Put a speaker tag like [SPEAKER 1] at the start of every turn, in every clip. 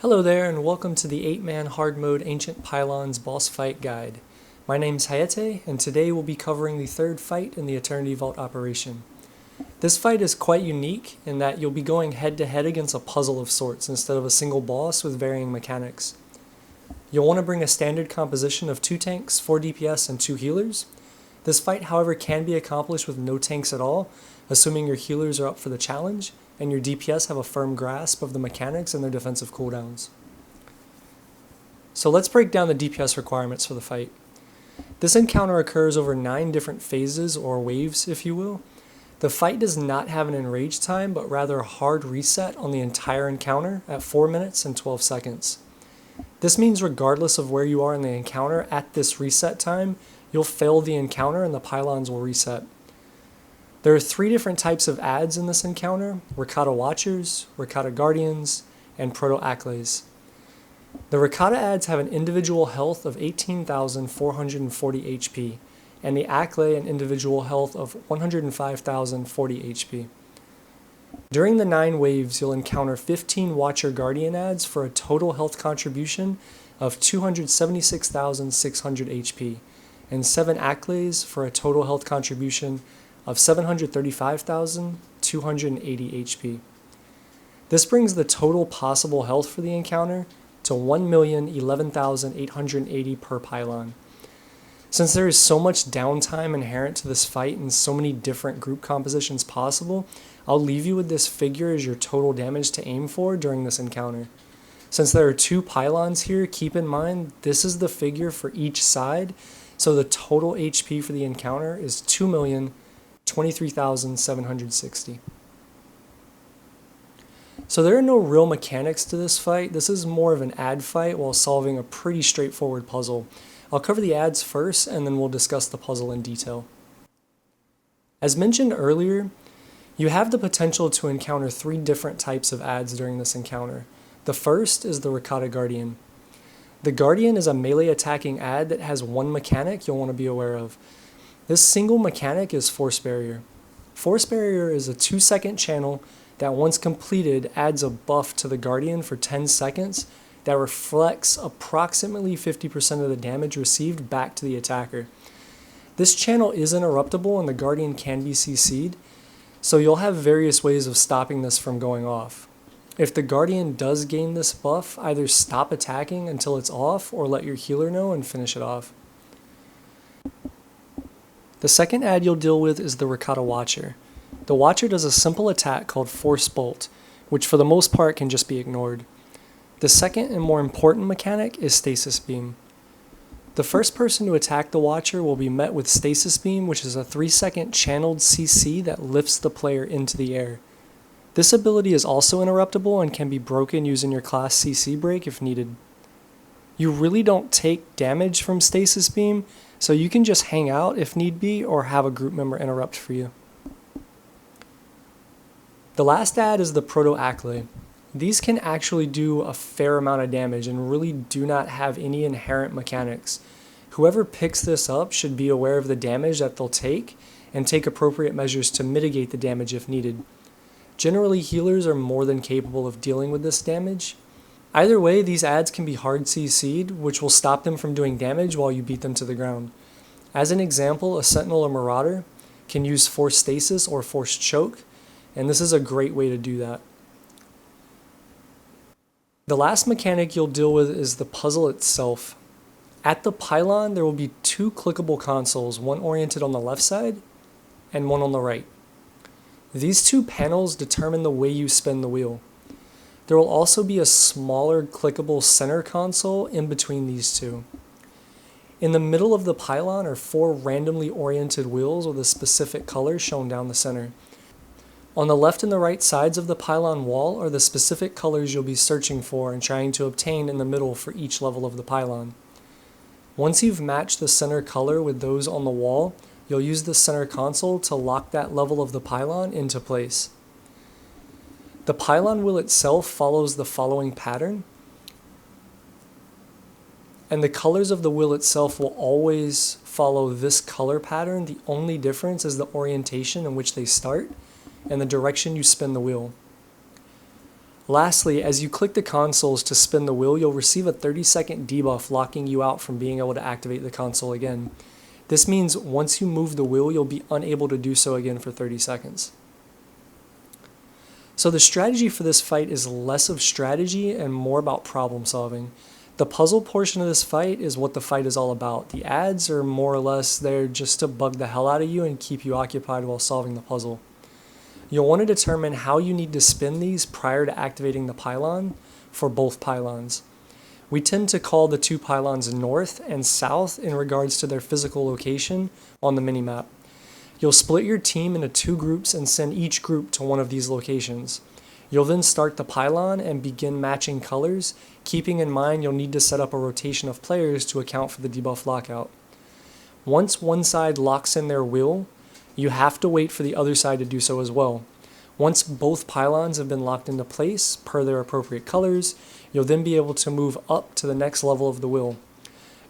[SPEAKER 1] Hello there and welcome to the 8-man hard mode Ancient Pylons boss fight guide. My name's Hayete and today we'll be covering the third fight in the Eternity Vault operation. This fight is quite unique in that you'll be going head to head against a puzzle of sorts instead of a single boss with varying mechanics. You'll want to bring a standard composition of 2 tanks, 4 DPS, and 2 healers. This fight, however, can be accomplished with no tanks at all, assuming your healers are up for the challenge and your DPS have a firm grasp of the mechanics and their defensive cooldowns. So let's break down the DPS requirements for the fight. This encounter occurs over 9 different phases, or waves if you will. The fight does not have an enrage time, but rather a hard reset on the entire encounter at 4 minutes and 12 seconds. This means regardless of where you are in the encounter at this reset time, you'll fail the encounter and the pylons will reset. There are 3 different types of adds in this encounter: Ricotta Watchers, Ricotta Guardians, and Proto-Aclays. The Ricotta adds have an individual health of 18,440 HP, and the Aclay an individual health of 105,040 HP. During the 9 waves, you'll encounter 15 Watcher Guardian adds for a total health contribution of 276,600 HP, and 7 Aclays for a total health contribution of 735,280 HP. This brings the total possible health for the encounter to 1,011,880 per pylon. Since there is so much downtime inherent to this fight and so many different group compositions possible, I'll leave you with this figure as your total damage to aim for during this encounter. Since there are 2 pylons here, keep in mind this is the figure for each side, so the total HP for the encounter is 2,023,760. So there are no real mechanics to this fight. This is more of an add fight while solving a pretty straightforward puzzle. I'll cover the adds first and then we'll discuss the puzzle in detail. As mentioned earlier, you have the potential to encounter 3 different types of adds during this encounter. The first is the Ricotta Guardian. The Guardian is a melee attacking add that has 1 mechanic you'll want to be aware of. This single mechanic is Force Barrier. Force Barrier is a 2-second channel that once completed adds a buff to the Guardian for 10 seconds that reflects approximately 50% of the damage received back to the attacker. This channel is interruptible and the Guardian can be CC'd, so you'll have various ways of stopping this from going off. If the Guardian does gain this buff, either stop attacking until it's off or let your healer know and finish it off. The second add you'll deal with is the Ricotta Watcher. The Watcher does a simple attack called Force Bolt, which for the most part can just be ignored. The second and more important mechanic is Stasis Beam. The first person to attack the Watcher will be met with Stasis Beam, which is a 3-second channeled CC that lifts the player into the air. This ability is also interruptible and can be broken using your class CC break if needed. You really don't take damage from Stasis Beam, so you can just hang out if need be or have a group member interrupt for you. The last add is the Proto-Aclay. These can actually do a fair amount of damage and really do not have any inherent mechanics. Whoever picks this up should be aware of the damage that they'll take and take appropriate measures to mitigate the damage if needed. Generally, healers are more than capable of dealing with this damage. Either way, these adds can be hard CC'd, which will stop them from doing damage while you beat them to the ground. As an example, a Sentinel or Marauder can use Force Stasis or Force Choke, and this is a great way to do that. The last mechanic you'll deal with is the puzzle itself. At the pylon, there will be 2 clickable consoles, one oriented on the left side and one on the right. These 2 panels determine the way you spin the wheel. There will also be a smaller clickable center console in between these 2. In the middle of the pylon are 4 randomly oriented wheels with a specific color shown down the center. On the left and the right sides of the pylon wall are the specific colors you'll be searching for and trying to obtain in the middle for each level of the pylon. Once you've matched the center color with those on the wall, you'll use the center console to lock that level of the pylon into place. The pylon wheel itself follows the following pattern, and the colors of the wheel itself will always follow this color pattern. The only difference is the orientation in which they start and the direction you spin the wheel. Lastly, as you click the consoles to spin the wheel, you'll receive a 30-second debuff locking you out from being able to activate the console again. This means once you move the wheel, you'll be unable to do so again for 30 seconds. So the strategy for this fight is less of strategy and more about problem solving. The puzzle portion of this fight is what the fight is all about. The ads are more or less there just to bug the hell out of you and keep you occupied while solving the puzzle. You'll want to determine how you need to spin these prior to activating the pylon for both pylons. We tend to call the two pylons north and south in regards to their physical location on the minimap. You'll split your team into 2 groups and send each group to one of these locations. You'll then start the pylon and begin matching colors, keeping in mind you'll need to set up a rotation of players to account for the debuff lockout. Once one side locks in their wheel, you have to wait for the other side to do so as well. Once both pylons have been locked into place per their appropriate colors, you'll then be able to move up to the next level of the wheel.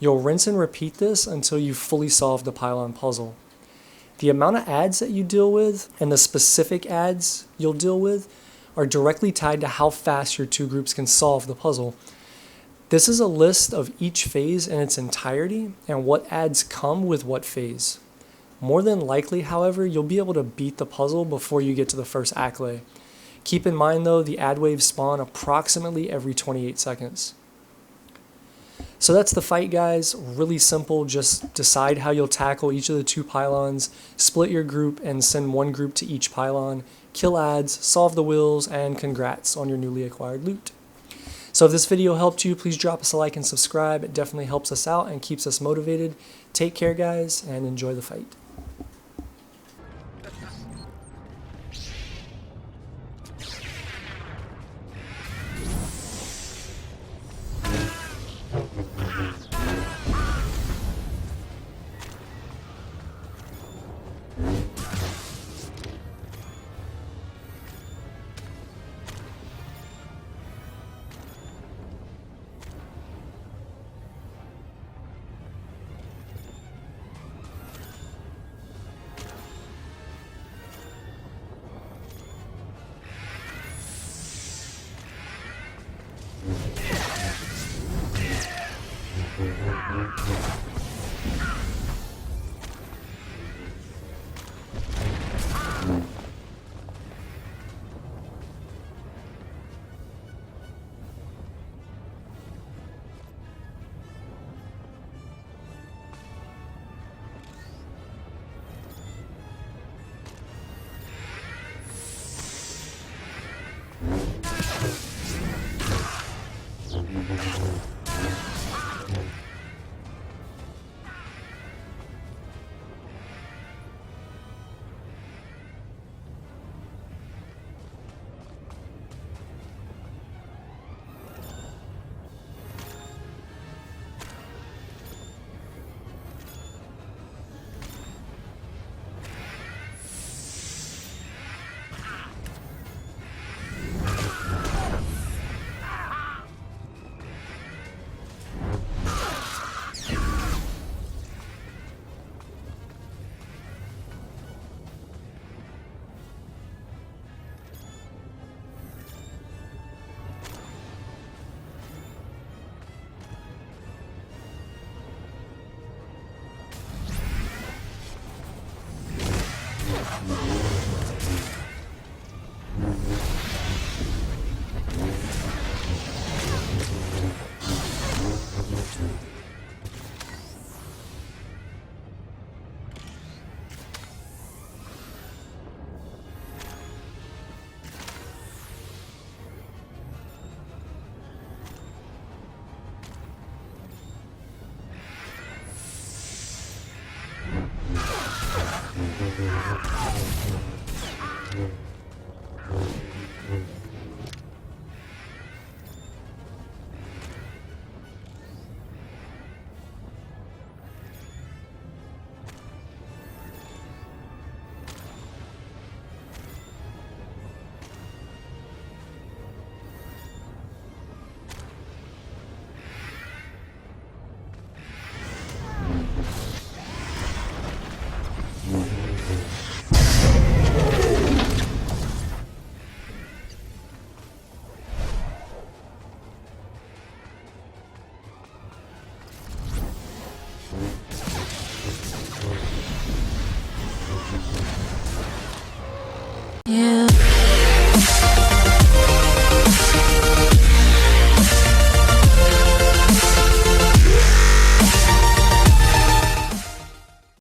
[SPEAKER 1] You'll rinse and repeat this until you've fully solved the pylon puzzle. The amount of ads that you deal with and the specific ads you'll deal with are directly tied to how fast your 2 groups can solve the puzzle. This is a list of each phase in its entirety and what ads come with what phase. More than likely, however, you'll be able to beat the puzzle before you get to the first accolade. Keep in mind though, the ad waves spawn approximately every 28 seconds. So that's the fight, guys. Really simple. Just decide how you'll tackle each of the 2 pylons, split your group and send 1 group to each pylon, kill ads, solve the wheels, and congrats on your newly acquired loot. So if this video helped you, please drop us a like and subscribe. It definitely helps us out and keeps us motivated. Take care, guys, and enjoy the fight.